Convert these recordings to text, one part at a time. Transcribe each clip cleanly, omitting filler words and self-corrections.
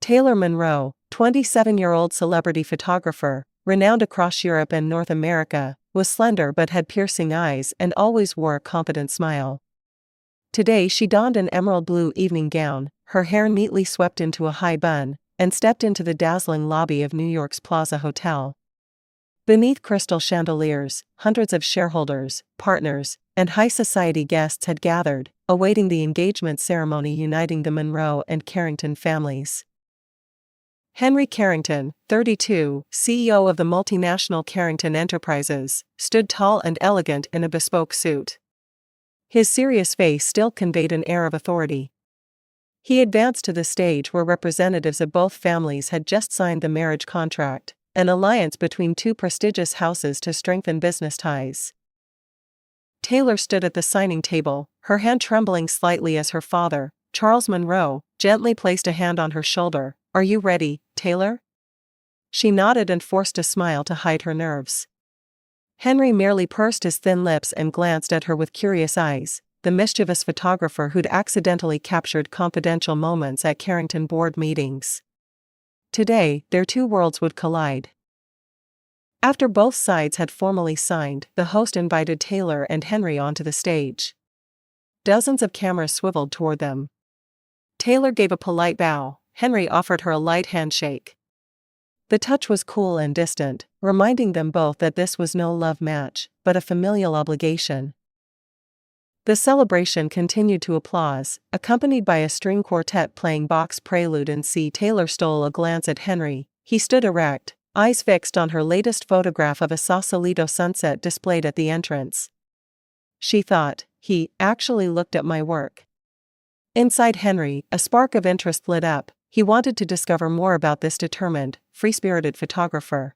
Taylor Monroe, 27-year-old celebrity photographer, renowned across Europe and North America, was slender but had piercing eyes and always wore a confident smile. Today she donned an emerald blue evening gown, her hair neatly swept into a high bun, and stepped into the dazzling lobby of New York's Plaza Hotel. Beneath crystal chandeliers, hundreds of shareholders, partners, and high society guests had gathered, awaiting the engagement ceremony uniting the Monroe and Carrington families. Henry Carrington, 32, CEO of the multinational Carrington Enterprises, stood tall and elegant in a bespoke suit. His serious face still conveyed an air of authority. He advanced to the stage where representatives of both families had just signed the marriage contract, an alliance between two prestigious houses to strengthen business ties. Taylor stood at the signing table, her hand trembling slightly as her father, Charles Monroe, gently placed a hand on her shoulder. "Are you ready, Taylor?" She nodded and forced a smile to hide her nerves. Henry merely pursed his thin lips and glanced at her with curious eyes, the mischievous photographer who'd accidentally captured confidential moments at Carrington board meetings. Today, their two worlds would collide. After both sides had formally signed, the host invited Taylor and Henry onto the stage. Dozens of cameras swiveled toward them. Taylor gave a polite bow. Henry offered her a light handshake. The touch was cool and distant, reminding them both that this was no love match, but a familial obligation. The celebration continued to applause, accompanied by a string quartet playing Bach's Prelude in C. Taylor stole a glance at Henry. He stood erect, eyes fixed on her latest photograph of a Sausalito sunset displayed at the entrance. She thought, he actually looked at my work. Inside Henry, a spark of interest lit up. He wanted to discover more about this determined, free-spirited photographer.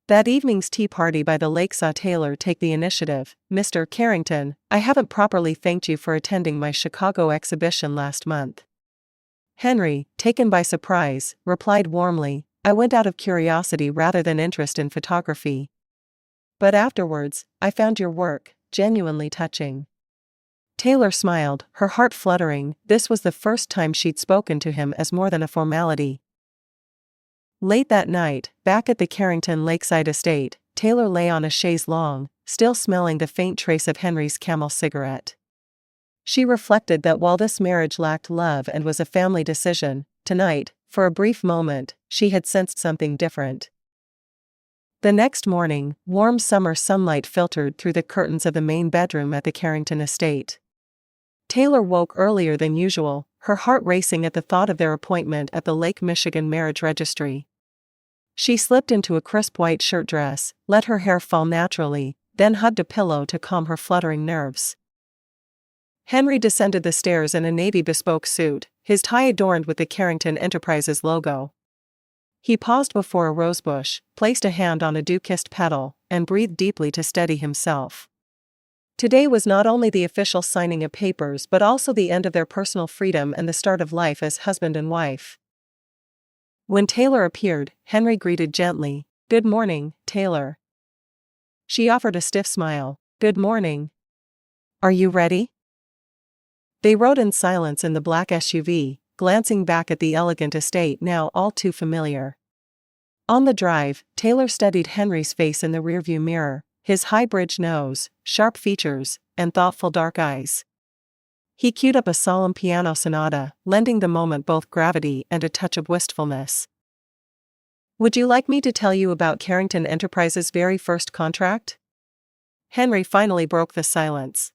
That evening's tea party by the lake saw Taylor take the initiative. "Mr. Carrington, I haven't properly thanked you for attending my Chicago exhibition last month." Henry, taken by surprise, replied warmly, "I went out of curiosity rather than interest in photography. But afterwards, I found your work genuinely touching." Taylor smiled, her heart fluttering. This was the first time she'd spoken to him as more than a formality. Late that night, back at the Carrington Lakeside estate, Taylor lay on a chaise longue, still smelling the faint trace of Henry's Camel cigarette. She reflected that while this marriage lacked love and was a family decision, tonight, for a brief moment, she had sensed something different. The next morning, warm summer sunlight filtered through the curtains of the main bedroom at the Carrington estate. Taylor woke earlier than usual, her heart racing at the thought of their appointment at the Lake Michigan marriage registry. She slipped into a crisp white shirt dress, let her hair fall naturally, then hugged a pillow to calm her fluttering nerves. Henry descended the stairs in a navy bespoke suit, his tie adorned with the Carrington Enterprises logo. He paused before a rosebush, placed a hand on a dew-kissed petal, and breathed deeply to steady himself. Today was not only the official signing of papers but also the end of their personal freedom and the start of life as husband and wife. When Taylor appeared, Henry greeted gently, "Good morning, Taylor." She offered a stiff smile, "Good morning. Are you ready?" They rode in silence in the black SUV, glancing back at the elegant estate now all too familiar. On the drive, Taylor studied Henry's face in the rearview mirror, his high-bridged nose, sharp features, and thoughtful dark eyes. He cued up a solemn piano sonata, lending the moment both gravity and a touch of wistfulness. "Would you like me to tell you about Carrington Enterprises' very first contract?" Henry finally broke the silence.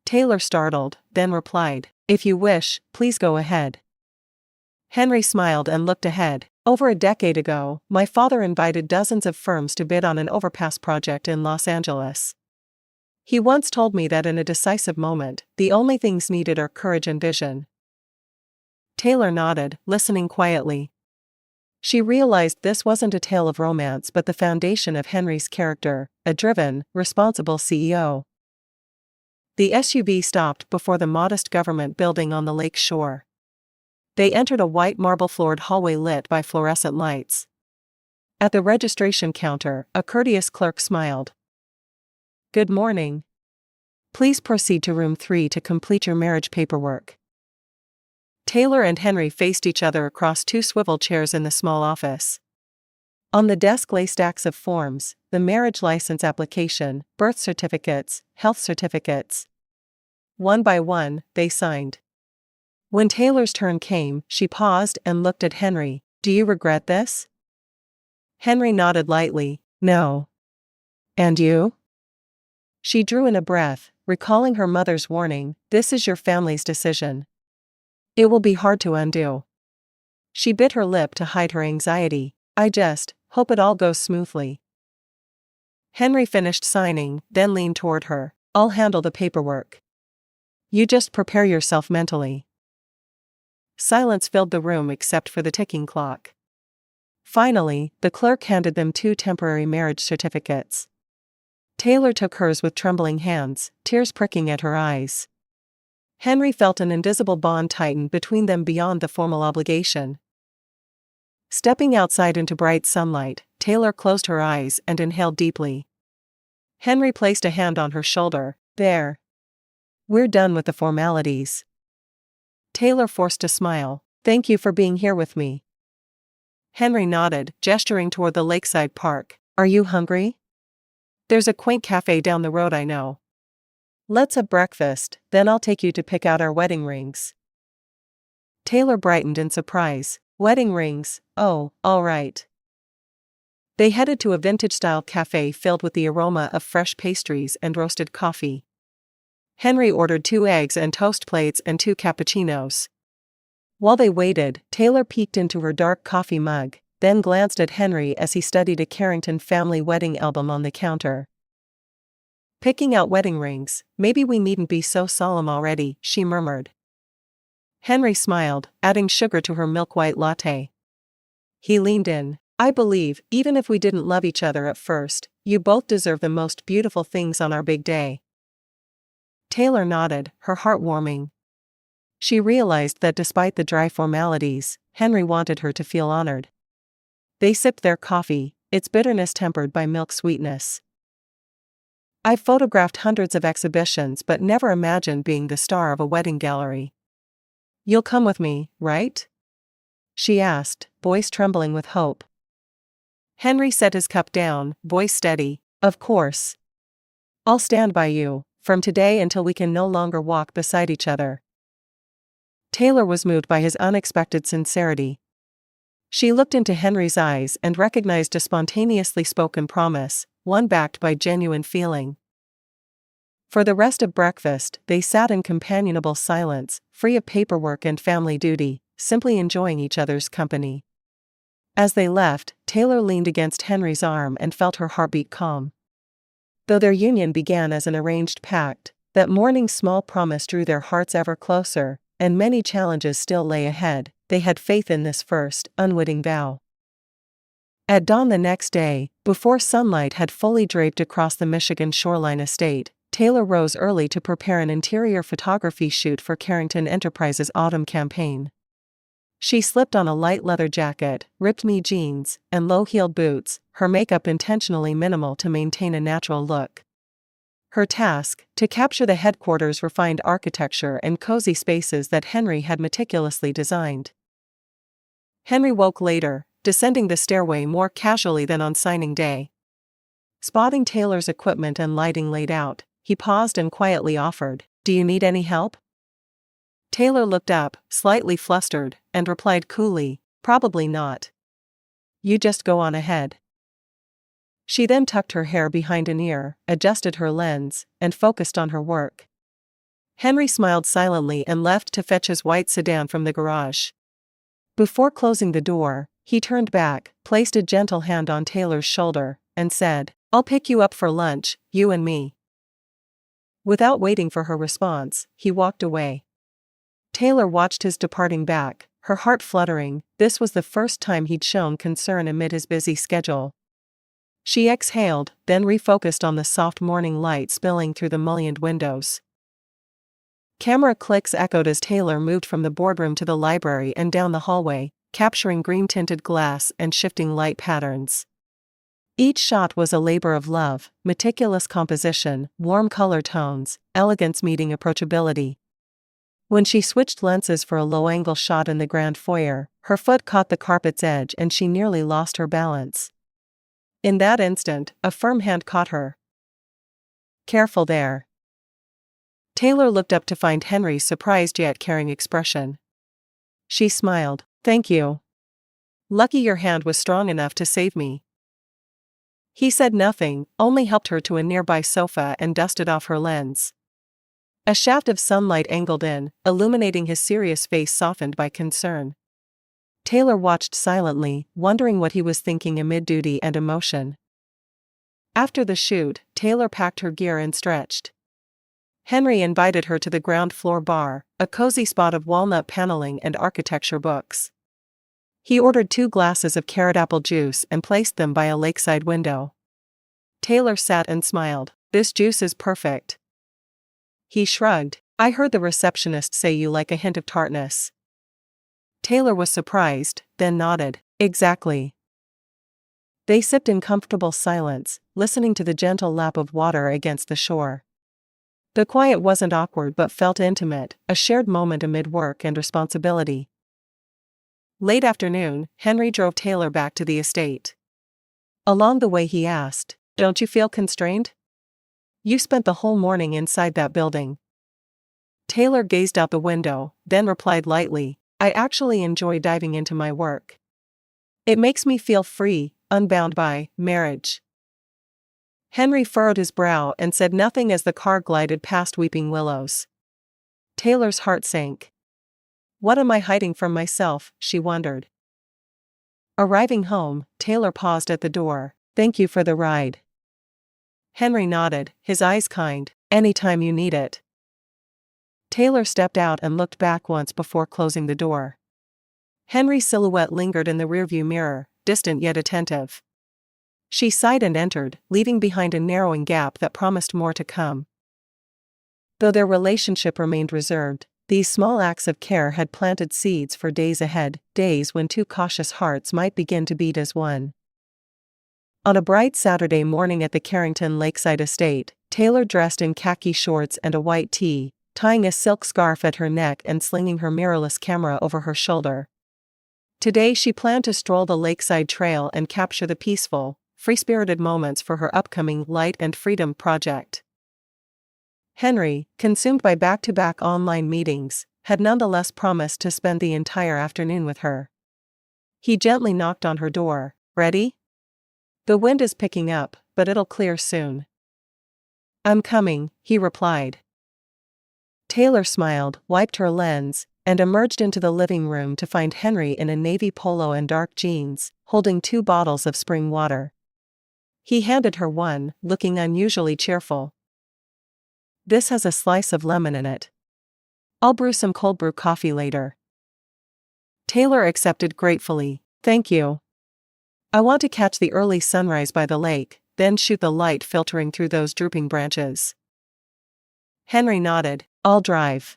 Taylor startled, then replied, "If you wish, please go ahead." Henry smiled and looked ahead. "Over a decade ago, my father invited dozens of firms to bid on an overpass project in Los Angeles. He once told me that in a decisive moment, the only things needed are courage and vision." Taylor nodded, listening quietly. She realized this wasn't a tale of romance but the foundation of Henry's character, a driven, responsible CEO. The SUV stopped before the modest government building on the lake shore. They entered a white marble-floored hallway lit by fluorescent lights. At the registration counter, a courteous clerk smiled. "Good morning. Please proceed to room 3 to complete your marriage paperwork." Taylor and Henry faced each other across two swivel chairs in the small office. On the desk lay stacks of forms: the marriage license application, birth certificates, health certificates. One by one, they signed. When Taylor's turn came, she paused and looked at Henry. "Do you regret this?" Henry nodded lightly. "No." "And you?" She drew in a breath, recalling her mother's warning, "This is your family's decision. It will be hard to undo." She bit her lip to hide her anxiety. "I just hope it all goes smoothly." Henry finished signing, then leaned toward her. "I'll handle the paperwork. You just prepare yourself mentally." Silence filled the room except for the ticking clock. Finally, the clerk handed them 2 temporary marriage certificates. Taylor took hers with trembling hands, tears pricking at her eyes. Henry felt an invisible bond tighten between them beyond the formal obligation. Stepping outside into bright sunlight, Taylor closed her eyes and inhaled deeply. Henry placed a hand on her shoulder. "There. We're done with the formalities." Taylor forced a smile. "Thank you for being here with me." Henry nodded, gesturing toward the lakeside park. "Are you hungry? There's a quaint cafe down the road I know. Let's have breakfast, then I'll take you to pick out our wedding rings." Taylor brightened in surprise. "Wedding rings? Oh, all right." They headed to a vintage-style cafe filled with the aroma of fresh pastries and roasted coffee. Henry ordered 2 eggs and toast plates and 2 cappuccinos. While they waited, Taylor peeked into her dark coffee mug, then glanced at Henry as he studied a Carrington family wedding album on the counter. "Picking out wedding rings, maybe we needn't be so solemn already," she murmured. Henry smiled, adding sugar to her milk-white latte. He leaned in. "I believe, even if we didn't love each other at first, you both deserve the most beautiful things on our big day." Taylor nodded, her heart warming. She realized that despite the dry formalities, Henry wanted her to feel honored. They sipped their coffee, its bitterness tempered by milk sweetness. "I've photographed hundreds of exhibitions but never imagined being the star of a wedding gallery. You'll come with me, right?" she asked, voice trembling with hope. Henry set his cup down, voice steady. "Of course. I'll stand by you, from today until we can no longer walk beside each other." Taylor was moved by his unexpected sincerity. She looked into Henry's eyes and recognized a spontaneously spoken promise, one backed by genuine feeling. For the rest of breakfast, they sat in companionable silence, free of paperwork and family duty, simply enjoying each other's company. As they left, Taylor leaned against Henry's arm and felt her heartbeat calm. Though their union began as an arranged pact, that morning's small promise drew their hearts ever closer, and many challenges still lay ahead, they had faith in this first, unwitting vow. At dawn the next day, before sunlight had fully draped across the Michigan shoreline estate, Taylor rose early to prepare an interior photography shoot for Carrington Enterprises' autumn campaign. She slipped on a light leather jacket, ripped knee jeans, and low-heeled boots, her makeup intentionally minimal to maintain a natural look. Her task, to capture the headquarters' refined architecture and cozy spaces that Henry had meticulously designed. Henry woke later, descending the stairway more casually than on signing day. Spotting Taylor's equipment and lighting laid out, he paused and quietly offered, "Do you need any help?" Taylor looked up, slightly flustered, and replied coolly, "Probably not. You just go on ahead." She then tucked her hair behind an ear, adjusted her lens, and focused on her work. Henry smiled silently and left to fetch his white sedan from the garage. Before closing the door, he turned back, placed a gentle hand on Taylor's shoulder, and said, "I'll pick you up for lunch, you and me." Without waiting for her response, he walked away. Taylor watched his departing back, her heart fluttering. This was the first time he'd shown concern amid his busy schedule. She exhaled, then refocused on the soft morning light spilling through the mullioned windows. Camera clicks echoed as Taylor moved from the boardroom to the library and down the hallway, capturing green-tinted glass and shifting light patterns. Each shot was a labor of love, meticulous composition, warm color tones, elegance meeting approachability. When she switched lenses for a low-angle shot in the grand foyer, her foot caught the carpet's edge and she nearly lost her balance. In that instant, a firm hand caught her. "Careful there." Taylor looked up to find Henry's surprised yet caring expression. She smiled. "Thank you. Lucky your hand was strong enough to save me." He said nothing, only helped her to a nearby sofa and dusted off her lens. A shaft of sunlight angled in, illuminating his serious face softened by concern. Taylor watched silently, wondering what he was thinking amid duty and emotion. After the shoot, Taylor packed her gear and stretched. Henry invited her to the ground floor bar, a cozy spot of walnut paneling and architecture books. He ordered 2 glasses of carrot apple juice and placed them by a lakeside window. Taylor sat and smiled. "This juice is perfect." He shrugged. "I heard the receptionist say you like a hint of tartness." Taylor was surprised, then nodded. "Exactly." They sipped in comfortable silence, listening to the gentle lap of water against the shore. The quiet wasn't awkward but felt intimate, a shared moment amid work and responsibility. Late afternoon, Henry drove Taylor back to the estate. Along the way he asked, "Don't you feel constrained? You spent the whole morning inside that building." Taylor gazed out the window, then replied lightly, "I actually enjoy diving into my work. It makes me feel free, unbound by marriage." Henry furrowed his brow and said nothing as the car glided past weeping willows. Taylor's heart sank. What am I hiding from myself, she wondered. Arriving home, Taylor paused at the door. "Thank you for the ride." Henry nodded, his eyes kind. "Anytime you need it." Taylor stepped out and looked back once before closing the door. Henry's silhouette lingered in the rearview mirror, distant yet attentive. She sighed and entered, leaving behind a narrowing gap that promised more to come. Though their relationship remained reserved, these small acts of care had planted seeds for days ahead, days when 2 cautious hearts might begin to beat as one. On a bright Saturday morning at the Carrington Lakeside Estate, Taylor dressed in khaki shorts and a white tee, tying a silk scarf at her neck and slinging her mirrorless camera over her shoulder. Today she planned to stroll the lakeside trail and capture the peaceful, free-spirited moments for her upcoming Light and Freedom project. Henry, consumed by back-to-back online meetings, had nonetheless promised to spend the entire afternoon with her. He gently knocked on her door. "Ready? The wind is picking up, but it'll clear soon." "I'm coming," he replied. Taylor smiled, wiped her lens, and emerged into the living room to find Henry in a navy polo and dark jeans, holding 2 bottles of spring water. He handed her one, looking unusually cheerful. "This has a slice of lemon in it. I'll brew some cold brew coffee later." Taylor accepted gratefully. "Thank you. I want to catch the early sunrise by the lake, then shoot the light filtering through those drooping branches." Henry nodded. "I'll drive."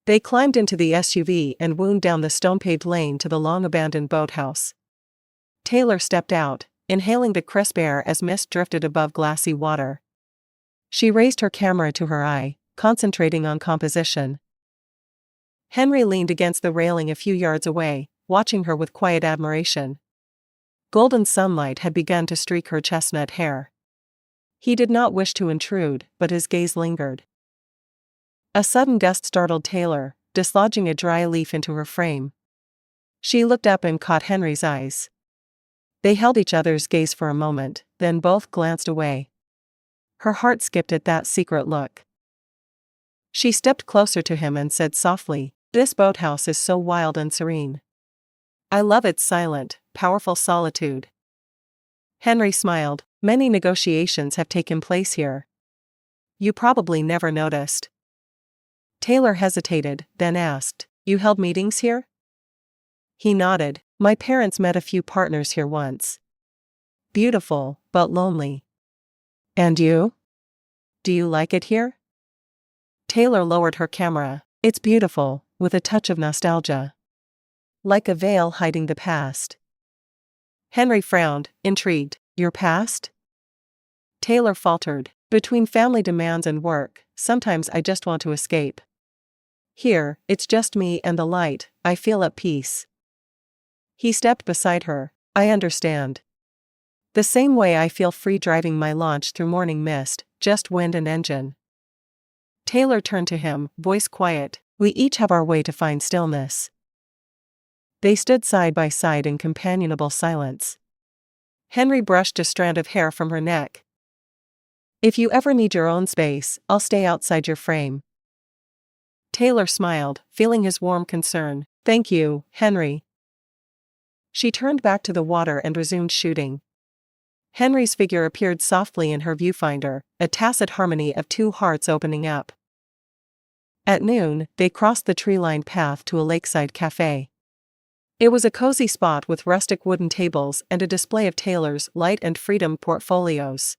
They climbed into the SUV and wound down the stone-paved lane to the long-abandoned boathouse. Taylor stepped out, inhaling the crisp air as mist drifted above glassy water. She raised her camera to her eye, concentrating on composition. Henry leaned against the railing a few yards away, watching her with quiet admiration. Golden sunlight had begun to streak her chestnut hair. He did not wish to intrude, but his gaze lingered. A sudden gust startled Taylor, dislodging a dry leaf into her frame. She looked up and caught Henry's eyes. They held each other's gaze for a moment, then both glanced away. Her heart skipped at that secret look. She stepped closer to him and said softly, "This boathouse is so wild and serene. I love its silent, powerful solitude." Henry smiled. "Many negotiations have taken place here. You probably never noticed." Taylor hesitated, then asked, "You held meetings here?" He nodded. "My parents met a few partners here once. Beautiful, but lonely." "And you? Do you like it here?" Taylor lowered her camera. "It's beautiful, with a touch of nostalgia. Like a veil hiding the past." Henry frowned, intrigued. "Your past?" Taylor faltered. "Between family demands and work, sometimes I just want to escape." Here, it's just me and the light, I feel at peace. He stepped beside her. I understand. The same way I feel free driving my launch through morning mist, just wind and engine. Taylor turned to him, voice quiet. We each have our way to find stillness. They stood side by side in companionable silence. Henry brushed a strand of hair from her neck. If you ever need your own space, I'll stay outside your frame. Taylor smiled, feeling his warm concern. Thank you, Henry. She turned back to the water and resumed shooting. Henry's figure appeared softly in her viewfinder, a tacit harmony of two hearts opening up. At noon, they crossed the tree-lined path to a lakeside cafe. It was a cozy spot with rustic wooden tables and a display of Taylor's Light and Freedom portfolios.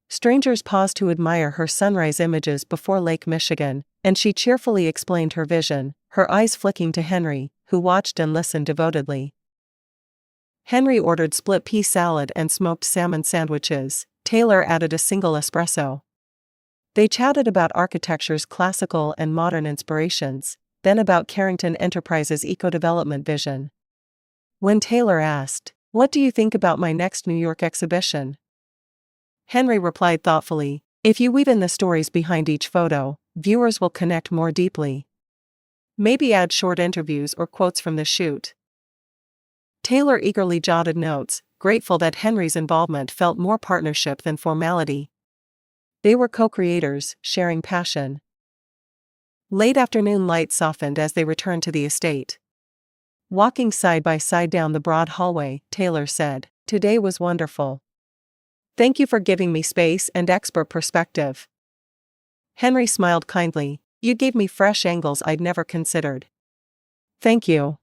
Strangers paused to admire her sunrise images before Lake Michigan, and she cheerfully explained her vision, her eyes flicking to Henry, who watched and listened devotedly. Henry ordered split pea salad and smoked salmon sandwiches. Taylor added a single espresso. They chatted about architecture's classical and modern inspirations, then about Carrington Enterprises' eco-development vision. When Taylor asked, "What do you think about my next New York exhibition?" Henry replied thoughtfully, "If you weave in the stories behind each photo, viewers will connect more deeply. Maybe add short interviews or quotes from the shoot." Taylor eagerly jotted notes, grateful that Henry's involvement felt more partnership than formality. They were co-creators, sharing passion. Late afternoon light softened as they returned to the estate. Walking side by side down the broad hallway, Taylor said, "Today was wonderful. Thank you for giving me space and expert perspective." Henry smiled kindly. "You gave me fresh angles I'd never considered." "Thank you."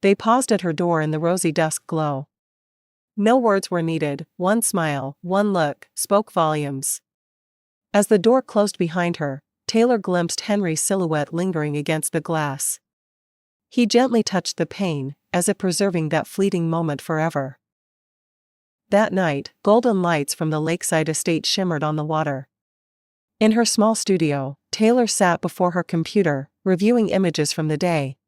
They paused at her door in the rosy dusk glow. No words were needed, one smile, one look, spoke volumes. As the door closed behind her, Taylor glimpsed Henry's silhouette lingering against the glass. He gently touched the pane, as if preserving that fleeting moment forever. That night, golden lights from the lakeside estate shimmered on the water. In her small studio, Taylor sat before her computer, reviewing images from the day.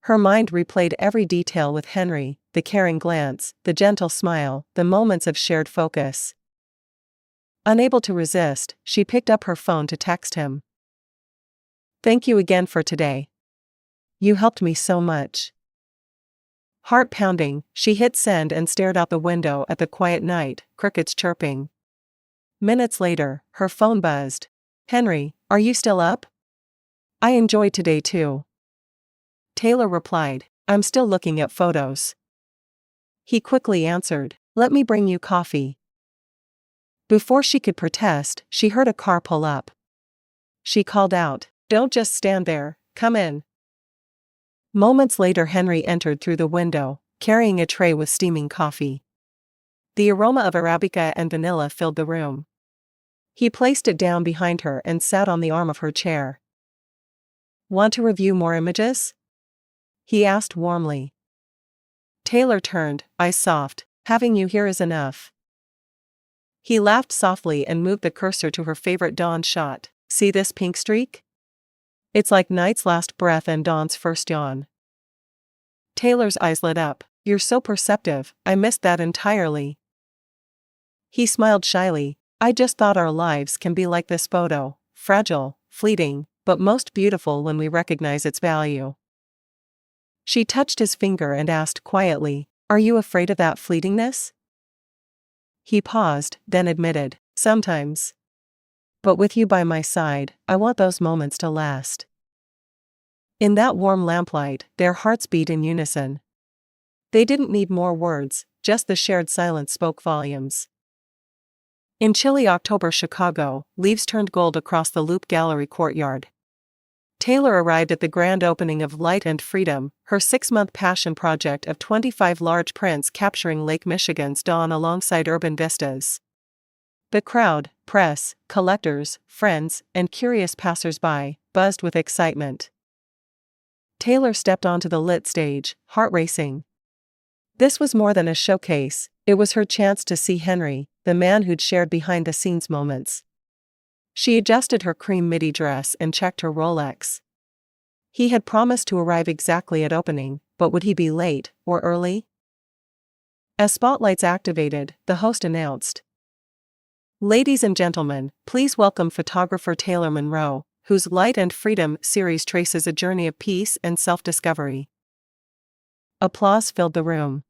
Her mind replayed every detail with Henry, the caring glance, the gentle smile, the moments of shared focus. Unable to resist, she picked up her phone to text him. "Thank you again for today. You helped me so much." Heart pounding, she hit send and stared out the window at the quiet night, crickets chirping. Minutes later, her phone buzzed. "Henry, are you still up? I enjoyed today too." Taylor replied, "I'm still looking at photos." He quickly answered, "Let me bring you coffee." Before she could protest, she heard a car pull up. She called out, "Don't just stand there, come in." Moments later Henry entered through the window, carrying a tray with steaming coffee. The aroma of Arabica and vanilla filled the room. He placed it down behind her and sat on the arm of her chair. "Want to review more images?" he asked warmly. Taylor turned, eyes soft. "Having you here is enough." He laughed softly and moved the cursor to her favorite dawn shot. "See this pink streak? It's like night's last breath and dawn's first yawn." Taylor's eyes lit up. "You're so perceptive, I missed that entirely." He smiled shyly. "I just thought our lives can be like this photo, fragile, fleeting, but most beautiful when we recognize its value." She touched his finger and asked quietly, "Are you afraid of that fleetingness?" He paused, then admitted, "Sometimes. But with you by my side, I want those moments to last." In that warm lamplight, their hearts beat in unison. They didn't need more words, just the shared silence spoke volumes. In chilly October Chicago, leaves turned gold across the Loop Gallery courtyard. Taylor arrived at the grand opening of Light and Freedom, her 6-month passion project of 25 large prints capturing Lake Michigan's dawn alongside urban vistas. The crowd, press, collectors, friends, and curious passers-by, buzzed with excitement. Taylor stepped onto the lit stage, heart racing. This was more than a showcase, it was her chance to see Henry, the man who'd shared behind-the-scenes moments. She adjusted her cream midi dress and checked her Rolex. He had promised to arrive exactly at opening, but would he be late or early? As spotlights activated, the host announced, "Ladies and gentlemen, please welcome photographer Taylor Monroe, whose Light and Freedom series traces a journey of peace and self-discovery." Applause filled the room.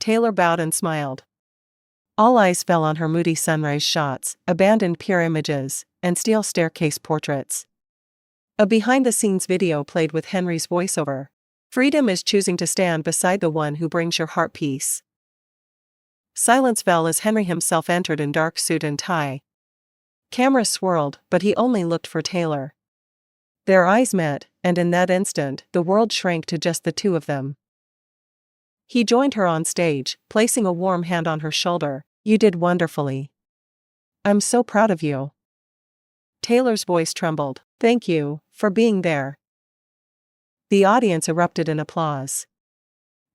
Taylor bowed and smiled. All eyes fell on her moody sunrise shots, abandoned pier images, and steel staircase portraits. A behind-the-scenes video played with Henry's voiceover. "Freedom is choosing to stand beside the one who brings your heart peace." Silence fell as Henry himself entered in dark suit and tie. Cameras swirled, but he only looked for Taylor. Their eyes met, and in that instant, the world shrank to just the two of them. He joined her on stage, placing a warm hand on her shoulder. "You did wonderfully. I'm so proud of you." Taylor's voice trembled. "Thank you for being there." The audience erupted in applause.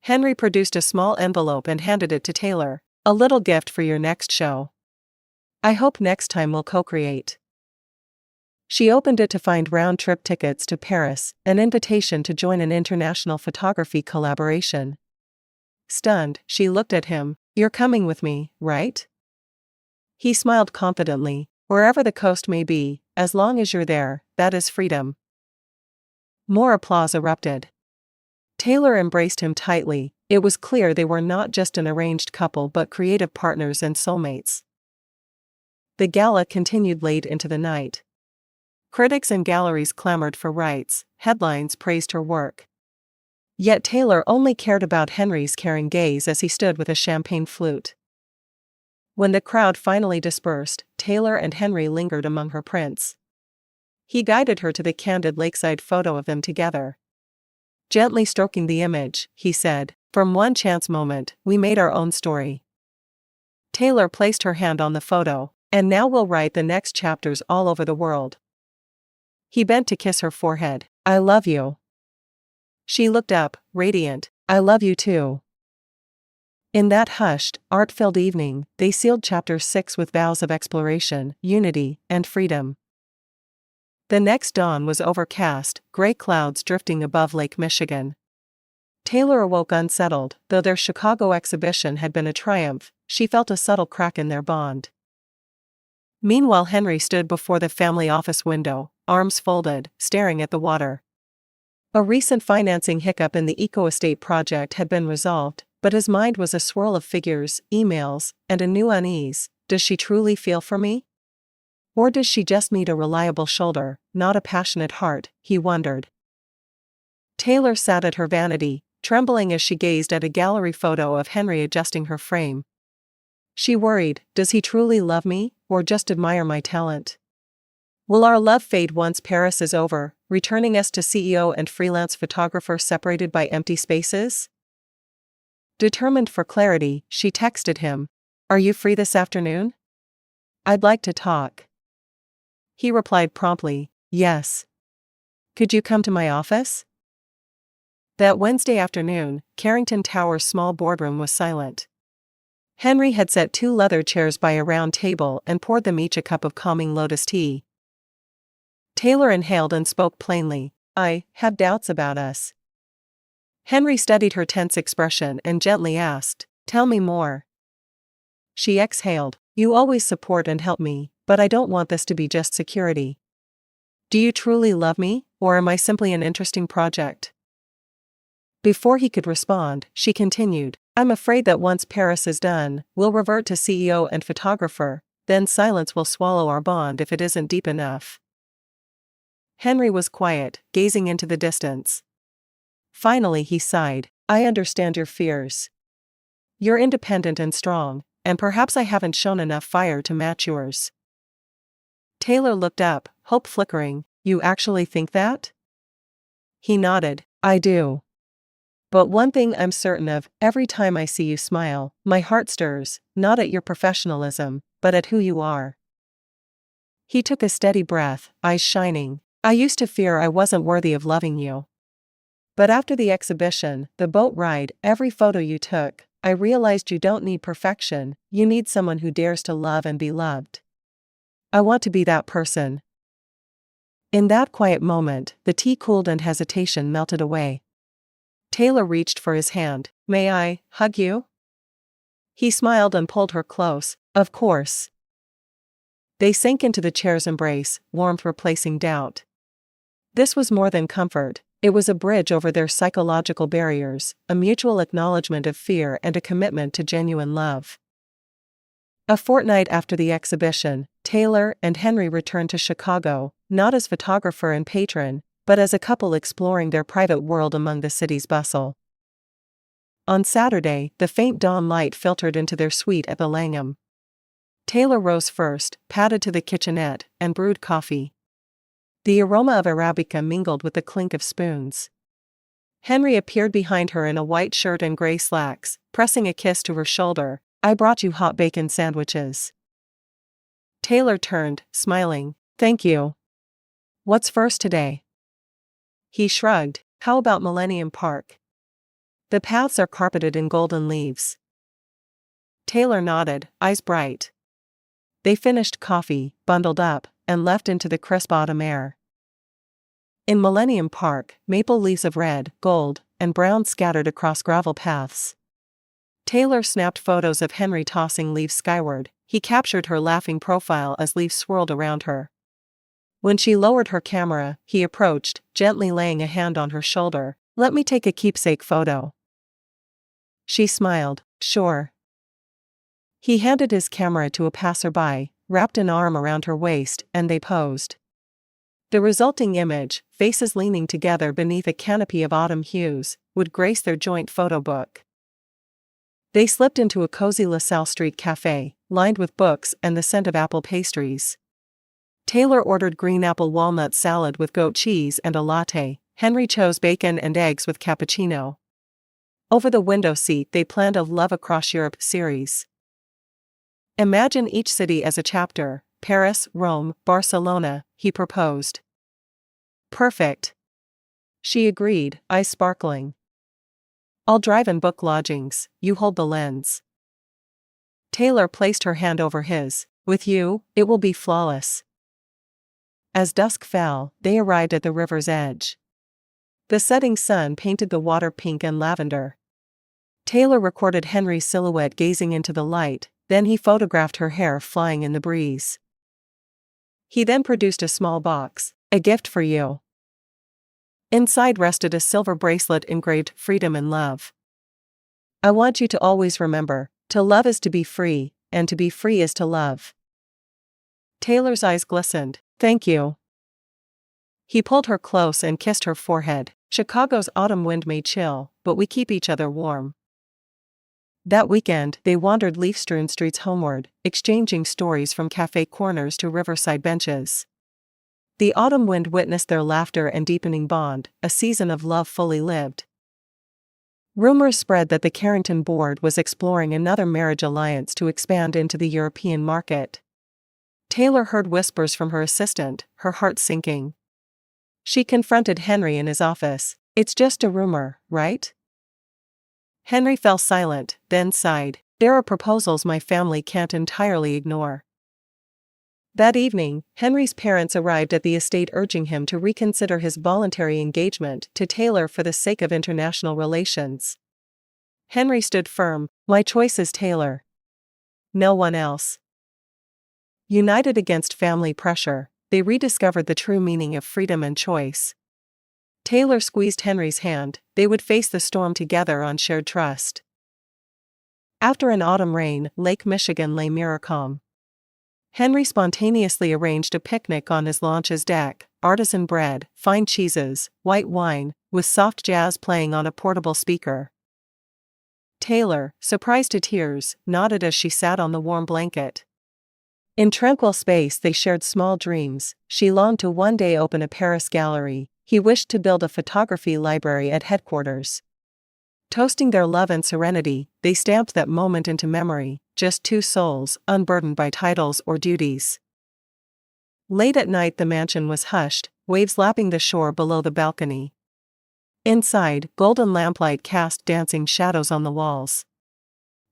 Henry produced a small envelope and handed it to Taylor. "A little gift for your next show. I hope next time we'll co-create." She opened it to find round-trip tickets to Paris, an invitation to join an international photography collaboration. Stunned, she looked at him. "You're coming with me, right?" He smiled confidently. "Wherever the coast may be, as long as you're there, that is freedom." More applause erupted. Taylor embraced him tightly. It was clear they were not just an arranged couple but creative partners and soulmates. The gala continued late into the night. Critics and galleries clamored for rights, headlines praised her work. Yet Taylor only cared about Henry's caring gaze as he stood with a champagne flute. When the crowd finally dispersed, Taylor and Henry lingered among her prints. He guided her to the candid lakeside photo of them together. Gently stroking the image, he said, "From one chance moment, we made our own story." Taylor placed her hand on the photo. "And now we'll write the next chapters all over the world." He bent to kiss her forehead. "I love you." She looked up, radiant. "I love you too." In that hushed, art-filled evening, they sealed Chapter 6 with vows of exploration, unity, and freedom. The next dawn was overcast, gray clouds drifting above Lake Michigan. Taylor awoke unsettled. Though their Chicago exhibition had been a triumph, she felt a subtle crack in their bond. Meanwhile, Henry stood before the family office window, arms folded, staring at the water. A recent financing hiccup in the eco-estate project had been resolved, but his mind was a swirl of figures, emails, and a new unease. Does she truly feel for me? Or does she just need a reliable shoulder, not a passionate heart, he wondered. Taylor sat at her vanity, trembling as she gazed at a gallery photo of Henry adjusting her frame. She worried, does he truly love me, or just admire my talent? Will our love fade once Paris is over, returning us to CEO and freelance photographer separated by empty spaces? Determined for clarity, she texted him, "Are you free this afternoon? I'd like to talk." He replied promptly, "Yes. Could you come to my office?" That Wednesday afternoon, Carrington Tower's small boardroom was silent. Henry had set 2 leather chairs by a round table and poured them each a cup of calming lotus tea. Taylor inhaled and spoke plainly, "I have doubts about us." Henry studied her tense expression and gently asked, "Tell me more." She exhaled, "You always support and help me, but I don't want this to be just security. Do you truly love me, or am I simply an interesting project?" Before he could respond, she continued, "I'm afraid that once Paris is done, we'll revert to CEO and photographer, then silence will swallow our bond if it isn't deep enough." Henry was quiet, gazing into the distance. Finally he sighed, "I understand your fears. You're independent and strong, and perhaps I haven't shown enough fire to match yours." Taylor looked up, hope flickering. "You actually think that?" He nodded, "I do. But one thing I'm certain of, every time I see you smile, my heart stirs, not at your professionalism, but at who you are." He took a steady breath, eyes shining. "I used to fear I wasn't worthy of loving you. But after the exhibition, the boat ride, every photo you took, I realized you don't need perfection, you need someone who dares to love and be loved." I want to be that person. In that quiet moment, the tea cooled and hesitation melted away. Taylor reached for his hand. May I hug you? He smiled and pulled her close. Of course. They sank into the chair's embrace, warmth replacing doubt. This was more than comfort, it was a bridge over their psychological barriers, a mutual acknowledgement of fear and a commitment to genuine love. A fortnight after the exhibition, Taylor and Henry returned to Chicago, not as photographer and patron, but as a couple exploring their private world among the city's bustle. On Saturday, the faint dawn light filtered into their suite at the Langham. Taylor rose first, padded to the kitchenette, and brewed coffee. The aroma of Arabica mingled with the clink of spoons. Henry appeared behind her in a white shirt and gray slacks, pressing a kiss to her shoulder. I brought you hot bacon sandwiches. Taylor turned, smiling. Thank you. What's first today? He shrugged. How about Millennium Park? The paths are carpeted in golden leaves. Taylor nodded, eyes bright. They finished coffee, bundled up, and left into the crisp autumn air. In Millennium Park, maple leaves of red, gold, and brown scattered across gravel paths. Taylor snapped photos of Henry tossing leaves skyward. He captured her laughing profile as leaves swirled around her. When she lowered her camera, he approached, gently laying a hand on her shoulder. Let me take a keepsake photo. She smiled. Sure. He handed his camera to a passerby, wrapped an arm around her waist, and they posed. The resulting image, faces leaning together beneath a canopy of autumn hues, would grace their joint photo book. They slipped into a cozy LaSalle Street cafe, lined with books and the scent of apple pastries. Taylor ordered green apple walnut salad with goat cheese and a latte. Henry chose bacon and eggs with cappuccino. Over the window seat they planned a Love Across Europe series. Imagine each city as a chapter, Paris, Rome, Barcelona, he proposed. Perfect. She agreed, eyes sparkling. I'll drive and book lodgings, you hold the lens. Taylor placed her hand over his. With you, it will be flawless. As dusk fell, they arrived at the river's edge. The setting sun painted the water pink and lavender. Taylor recorded Henry's silhouette gazing into the light, then he photographed her hair flying in the breeze. He then produced a small box, a gift for you. Inside rested a silver bracelet engraved Freedom and Love. I want you to always remember, to love is to be free, and to be free is to love. Taylor's eyes glistened. Thank you. He pulled her close and kissed her forehead. Chicago's autumn wind may chill, but we keep each other warm. That weekend, they wandered leaf-strewn streets homeward, exchanging stories from cafe corners to riverside benches. The autumn wind witnessed their laughter and deepening bond, a season of love fully lived. Rumors spread that the Carrington board was exploring another marriage alliance to expand into the European market. Taylor heard whispers from her assistant, her heart sinking. She confronted Henry in his office. It's just a rumor, right? Henry fell silent, then sighed. There are proposals my family can't entirely ignore. That evening, Henry's parents arrived at the estate urging him to reconsider his voluntary engagement to Taylor for the sake of international relations. Henry stood firm. My choice is Taylor. No one else. United against family pressure, they rediscovered the true meaning of freedom and choice. Taylor squeezed Henry's hand. They would face the storm together on shared trust. After an autumn rain, Lake Michigan lay mirror calm. Henry spontaneously arranged a picnic on his launch's deck, artisan bread, fine cheeses, white wine, with soft jazz playing on a portable speaker. Taylor, surprised to tears, nodded as she sat on the warm blanket. In tranquil space they shared small dreams. She longed to one day open a Paris gallery. He wished to build a photography library at headquarters. Toasting their love and serenity, they stamped that moment into memory, just two souls, unburdened by titles or duties. Late at night the mansion was hushed, waves lapping the shore below the balcony. Inside, golden lamplight cast dancing shadows on the walls.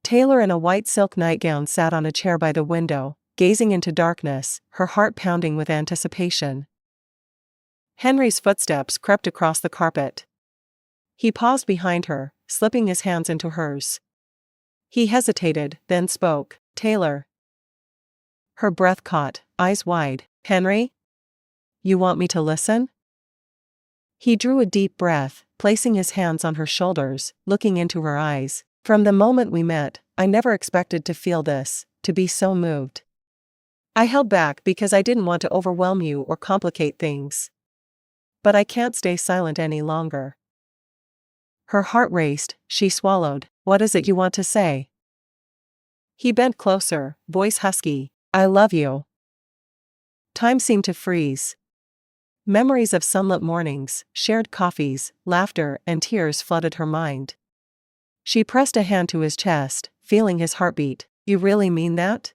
Taylor in a white silk nightgown sat on a chair by the window, gazing into darkness, her heart pounding with anticipation. Henry's footsteps crept across the carpet. He paused behind her, slipping his hands into hers. He hesitated, then spoke. "Taylor." Her breath caught, eyes wide. "Henry? You want me to listen?" He drew a deep breath, placing his hands on her shoulders, looking into her eyes. "From the moment we met, I never expected to feel this, to be so moved. I held back because I didn't want to overwhelm you or complicate things. But I can't stay silent any longer." Her heart raced, she swallowed. "What is it you want to say?" He bent closer, voice husky. "I love you." Time seemed to freeze. Memories of sunlit mornings, shared coffees, laughter, and tears flooded her mind. She pressed a hand to his chest, feeling his heartbeat. "You really mean that?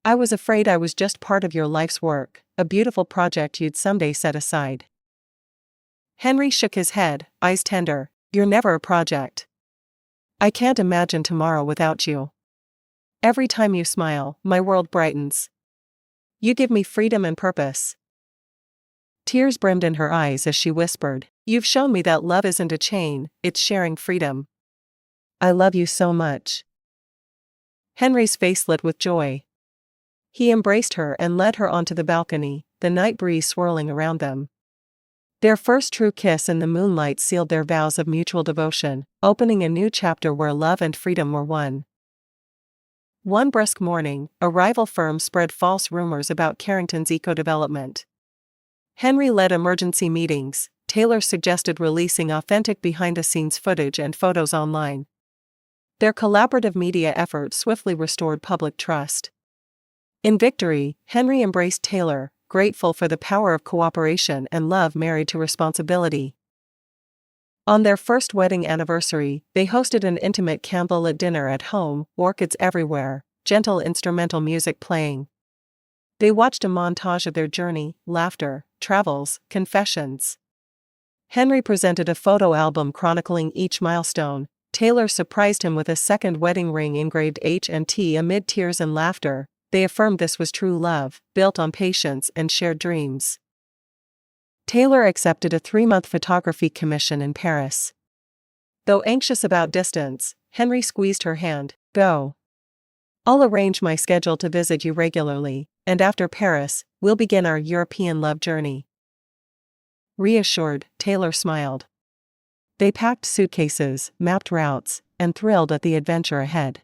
I was afraid I was just part of your life's work, a beautiful project you'd someday set aside." Henry shook his head, eyes tender. "You're never a project. I can't imagine tomorrow without you. Every time you smile, my world brightens. You give me freedom and purpose." Tears brimmed in her eyes as she whispered, "You've shown me that love isn't a chain, it's sharing freedom. I love you so much." Henry's face lit with joy. He embraced her and led her onto the balcony, the night breeze swirling around them. Their first true kiss in the moonlight sealed their vows of mutual devotion, opening a new chapter where love and freedom were one. One brisk morning, a rival firm spread false rumors about Carrington's eco-development. Henry led emergency meetings. Taylor suggested releasing authentic behind-the-scenes footage and photos online. Their collaborative media effort swiftly restored public trust. In victory, Henry embraced Taylor, grateful for the power of cooperation and love married to responsibility. On their first wedding anniversary, they hosted an intimate candlelit dinner at home, orchids everywhere, gentle instrumental music playing. They watched a montage of their journey, laughter, travels, confessions. Henry presented a photo album chronicling each milestone. Taylor surprised him with a second wedding ring engraved H&T. Amid tears and laughter, they affirmed this was true love, built on patience and shared dreams. Taylor accepted a 3-month photography commission in Paris. Though anxious about distance, Henry squeezed her hand. "Go. I'll arrange my schedule to visit you regularly, and after Paris, we'll begin our European love journey." Reassured, Taylor smiled. They packed suitcases, mapped routes, and thrilled at the adventure ahead.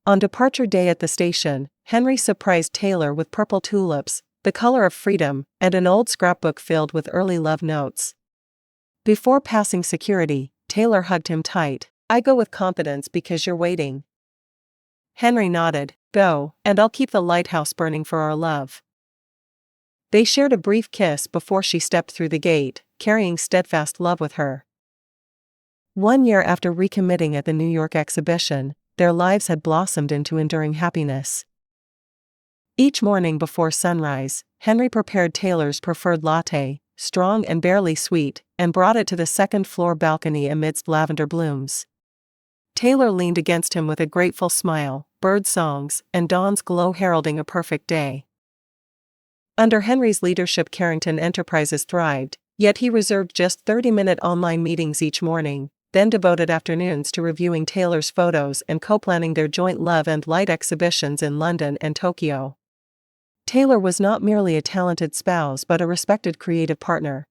On departure day at the station, Henry surprised Taylor with purple tulips, the color of freedom, and an old scrapbook filled with early love notes. Before passing security, Taylor hugged him tight. "I go with confidence because you're waiting." Henry nodded. "Go, and I'll keep the lighthouse burning for our love." They shared a brief kiss before she stepped through the gate, carrying steadfast love with her. 1 year after recommitting at the New York exhibition, their lives had blossomed into enduring happiness. Each morning before sunrise, Henry prepared Taylor's preferred latte, strong and barely sweet, and brought it to the second-floor balcony amidst lavender blooms. Taylor leaned against him with a grateful smile, bird songs, and dawn's glow heralding a perfect day. Under Henry's leadership, Carrington Enterprises thrived, yet he reserved just 30-minute online meetings each morning, then devoted afternoons to reviewing Taylor's photos and co-planning their joint love and light exhibitions in London and Tokyo. Taylor was not merely a talented spouse but a respected creative partner.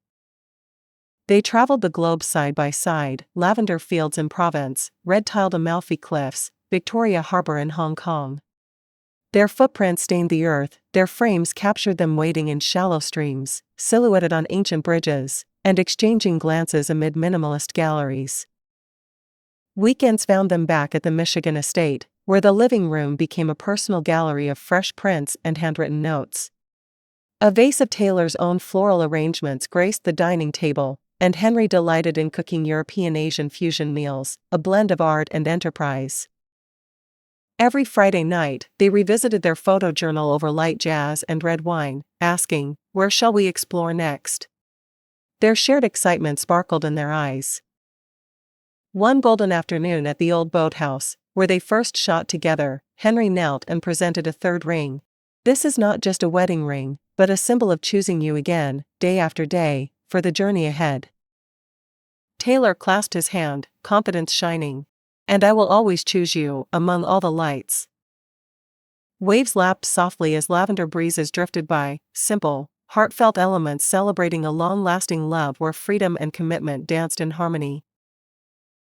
They traveled the globe side by side, lavender fields in Provence, red-tiled Amalfi Cliffs, Victoria Harbour in Hong Kong. Their footprints stained the earth, their frames captured them wading in shallow streams, silhouetted on ancient bridges, and exchanging glances amid minimalist galleries. Weekends found them back at the Michigan estate, where the living room became a personal gallery of fresh prints and handwritten notes. A vase of Taylor's own floral arrangements graced the dining table, and Henry delighted in cooking European-Asian fusion meals, a blend of art and enterprise. Every Friday night, they revisited their photo journal over light jazz and red wine, asking, "Where shall we explore next?" Their shared excitement sparkled in their eyes. One golden afternoon at the old boathouse, where they first shot together, Henry knelt and presented a third ring. This is not just a wedding ring, but a symbol of choosing you again, day after day, for the journey ahead. Taylor clasped his hand, confidence shining. And I will always choose you, among all the lights. Waves lapped softly as lavender breezes drifted by, simple, heartfelt elements celebrating a long-lasting love where freedom and commitment danced in harmony.